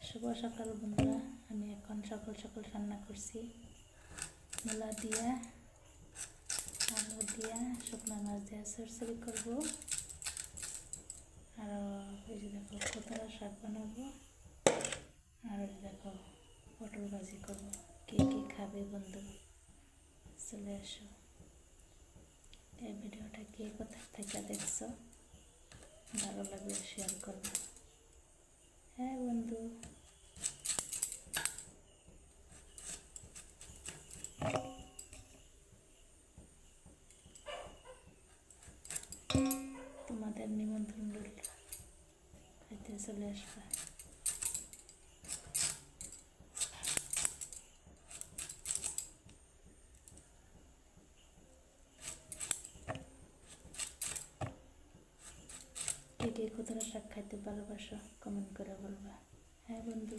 শুভ সকাল বন্ধুরা। আমি এখন সকাল সকাল রান্না করছি মূলা দিয়া, আলু দিয়া, শুকনো মাছ দিয়া চরচড়ি করবো। আর এই যে দেখো কতটা শাক বানাবো। আর দেখো পটল ভাজি করবো। কে কে খাবে বন্ধু চলে আসো। এই ভিডিওটা কে কোথা থেকে দেখছো ভালো লাগলে শেয়ার করবে। হ্যাঁ বন্ধু, তোমাদের নিমন্ত্রণ রইল, খাইতে চলে আসবা। কে কে কতটা শাক খাইতে ভালোবাসো কমেন্ট করে বলবা। হ্যাঁ বন্ধু।